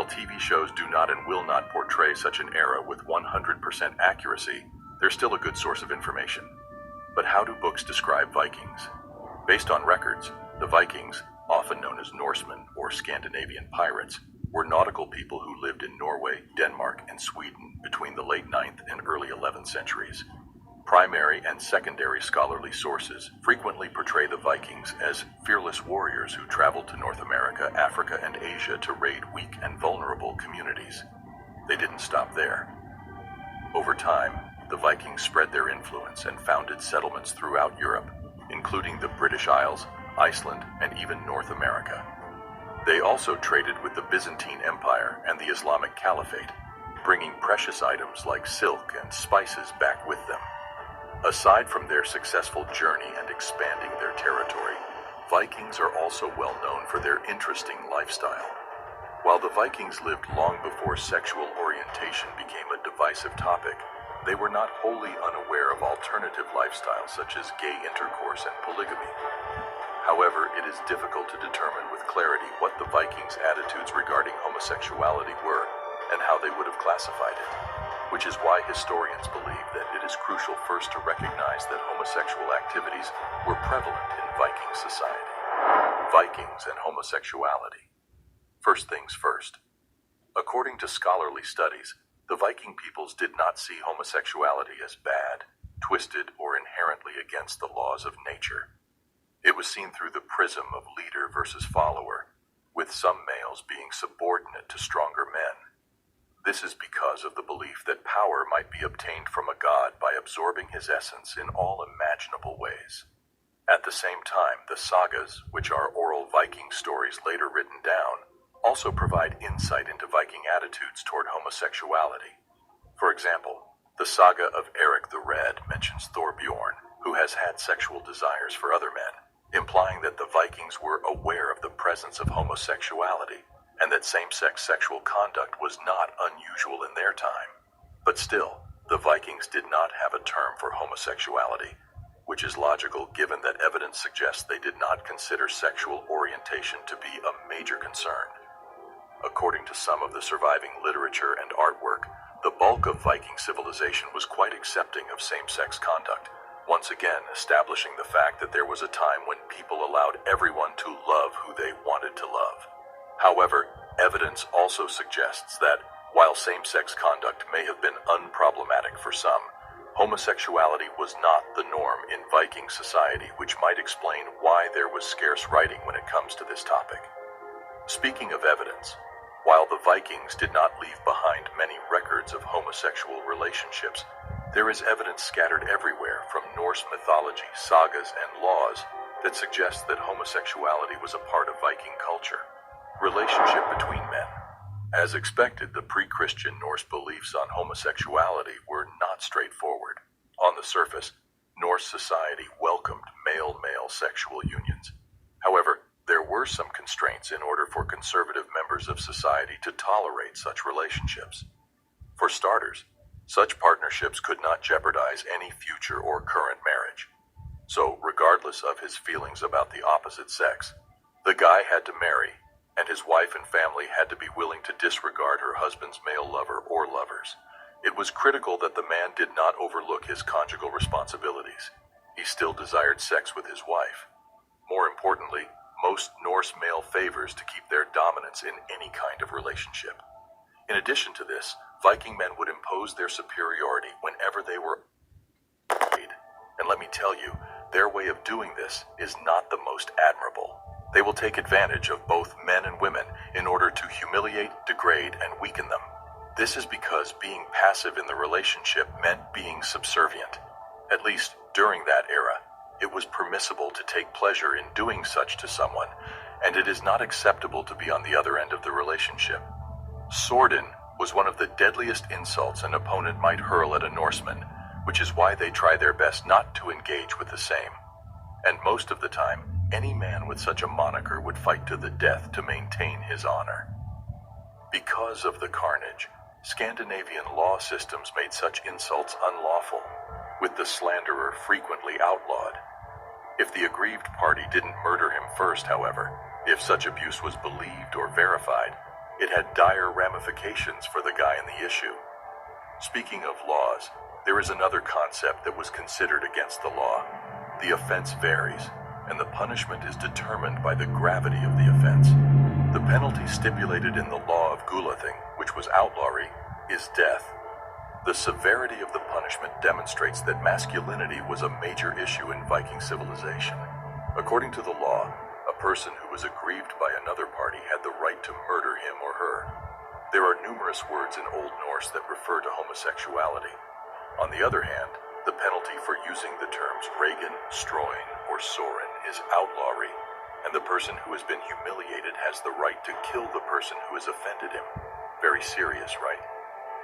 While TV shows do not and will not portray such an era with 100% accuracy, they're still a good source of information. But how do books describe Vikings? Based on records, the Vikings, often known as Norsemen or Scandinavian pirates, were nautical people who lived in Norway, Denmark, and Sweden between the late 9th and early 11th centuries. Primary and secondary scholarly sources frequently portray the Vikings as fearless warriors who traveled to North America, Africa, and Asia to raid weak and vulnerable communities. They didn't stop there. Over time, the Vikings spread their influence and founded settlements throughout Europe, including the British Isles, Iceland, and even North America. They also traded with the Byzantine Empire and the Islamic Caliphate, bringing precious items like silk and spices back with them. Aside from their successful journey and expanding their territory, Vikings are also well known for their interesting lifestyle. While the Vikings lived long before sexual orientation became a divisive topic, they were not wholly unaware of alternative lifestyles such as gay intercourse and polygamy. However, it is difficult to determine with clarity what the Vikings' attitudes regarding homosexuality were and how they would have classified it, which is why historians believe that it is crucial first to recognize that homosexual activities were prevalent in Viking society. Vikings and homosexuality. First things first. According to scholarly studies, the Viking peoples did not see homosexuality as bad, twisted, or inherently against the laws of nature. It was seen through the prism of leader versus follower, with some males being subordinate to stronger men. This is because of the belief that power might be obtained from a god by absorbing his essence in all imaginable ways. At the same time, the sagas, which are oral Viking stories later written down, also provide insight into Viking attitudes toward homosexuality. For example, the saga of Eric the Red mentions Thorbjorn, who has had sexual desires for other men, implying that the Vikings were aware of the presence of homosexuality, and that same-sex sexual conduct was not unusual in their time. But still, the Vikings did not have a term for homosexuality, which is logical given that evidence suggests they did not consider sexual orientation to be a major concern. According to some of the surviving literature and artwork, the bulk of Viking civilization was quite accepting of same-sex conduct, once again establishing the fact that there was a time when people allowed everyone to love who they wanted to love. However, evidence also suggests that, while same-sex conduct may have been unproblematic for some, homosexuality was not the norm in Viking society, which might explain why there was scarce writing when it comes to this topic. Speaking of evidence, while the Vikings did not leave behind many records of homosexual relationships, there is evidence scattered everywhere from Norse mythology, sagas, and laws that suggest that homosexuality was a part of Viking culture. Relationship between men. As expected, the pre-Christian Norse beliefs on homosexuality were not straightforward. On the surface, Norse society welcomed male-male sexual unions. However, there were some constraints in order for conservative members of society to tolerate such relationships. For starters, such partnerships could not jeopardize any future or current marriage. So, regardless of his feelings about the opposite sex, the guy had to marry, and his wife and family had to be willing to disregard her husband's male lover or lovers. It was critical that the man did not overlook his conjugal responsibilities. He still desired sex with his wife. More importantly, most Norse male favors to keep their dominance in any kind of relationship. In addition to this, Viking men would impose their superiority whenever they were married. And let me tell you, their way of doing this is not the most admirable. They will take advantage of both men and women in order to humiliate, degrade, and weaken them. This is because being passive in the relationship meant being subservient. At least during that era, it was permissible to take pleasure in doing such to someone, and it is not acceptable to be on the other end of the relationship. Sordin was one of the deadliest insults an opponent might hurl at a Norseman, which is why they try their best not to engage with the same. And most of the time, any man with such a moniker would fight to the death to maintain his honor. Because of the carnage, Scandinavian law systems made such insults unlawful, with the slanderer frequently outlawed. If the aggrieved party didn't murder him first, however, if such abuse was believed or verified, It had dire ramifications for the guy in the issue. Speaking of laws, there is another concept that was considered against the law. The offense varies, and the punishment is determined by the gravity of the offense. The penalty stipulated in the law of Gulathing, which was outlawry, is death. The severity of the punishment demonstrates that masculinity was a major issue in Viking civilization. According to the law, a person who was aggrieved by another party had the right to murder him or her. There are numerous words in Old Norse that refer to homosexuality. On the other hand, the penalty for using the terms Regan, Stroin, or Soren is outlawry, and the person who has been humiliated has the right to kill the person who has offended him. Very serious, right?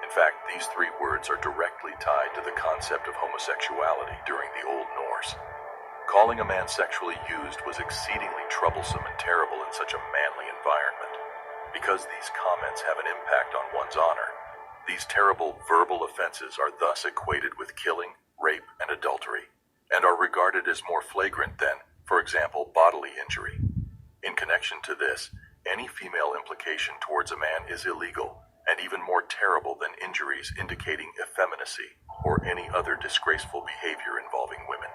In fact, these three words are directly tied to the concept of homosexuality during the Old Norse. Calling a man sexually used was exceedingly troublesome and terrible in such a manly environment. Because these comments have an impact on one's honor, these terrible verbal offenses are thus equated with killing, rape, and adultery, and are regarded as more flagrant than, for example, bodily injury. In connection to this, any female implication towards a man is illegal, and even more terrible than injuries indicating effeminacy or any other disgraceful behavior involving women.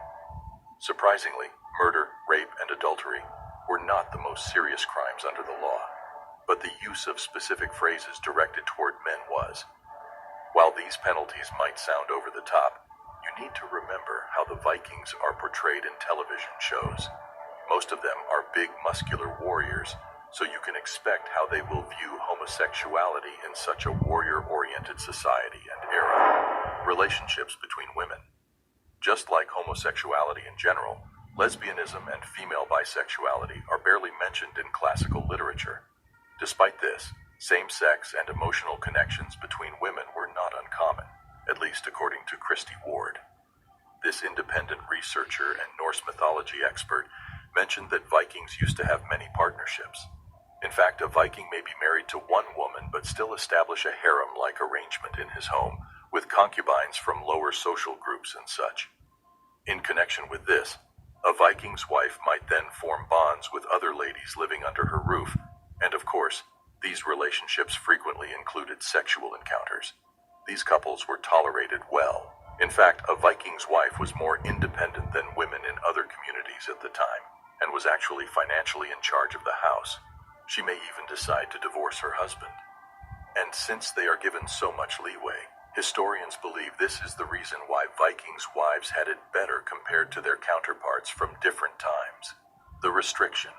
Surprisingly, murder, rape, and adultery were not the most serious crimes under the law, but the use of specific phrases directed toward men was. While these penalties might sound over the top, you need to remember how the Vikings are portrayed in television shows. Most of them are big, muscular warriors, so you can expect how they will view homosexuality in such a warrior-oriented society and era. Relationships between women. Just like homosexuality in general, lesbianism and female bisexuality are barely mentioned in classical literature. Despite this, same-sex and emotional connections between women were not uncommon, at least according to Christy Ward. This independent researcher and Norse mythology expert mentioned that Vikings used to have many partnerships. In fact, a Viking may be married to one woman but still establish a harem-like arrangement in his home, with concubines from lower social groups and such. In connection with this, a Viking's wife might then form bonds with other ladies living under her roof, and of course, these relationships frequently included sexual encounters. These couples were tolerated well. In fact, a Viking's wife was more independent than women in other communities at the time, and was actually financially in charge of the house. She may even decide to divorce her husband. And since they are given so much leeway, historians believe this is the reason why Vikings' wives had it better compared to their counterparts from different times. The restriction.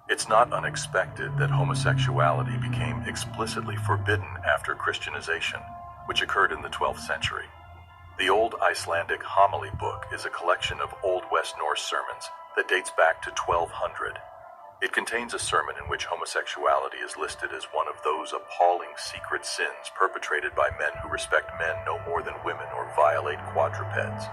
It's not unexpected that homosexuality became explicitly forbidden after Christianization, which occurred in the 12th century. The Old Icelandic Homily Book is a collection of Old West Norse sermons that dates back to 1200. It contains a sermon in which homosexuality is listed as one of those appalling secret sins perpetrated by men who respect men no more than women or violate quadrupeds.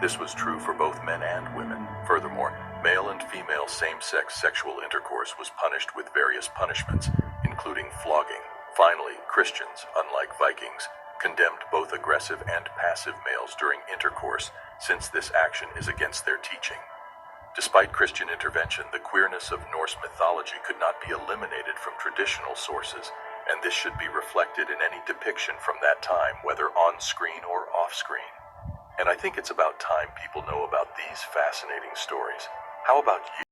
This was true for both men and women. Furthermore, male and female same-sex sexual intercourse was punished with various punishments, including flogging. Finally, Christians, unlike Vikings, condemned both aggressive and passive males during intercourse, since this action is against their teaching. Despite Christian intervention, the queerness of Norse mythology could not be eliminated from traditional sources, and this should be reflected in any depiction from that time, whether on-screen or off-screen. And I think it's about time people know about these fascinating stories. How about you?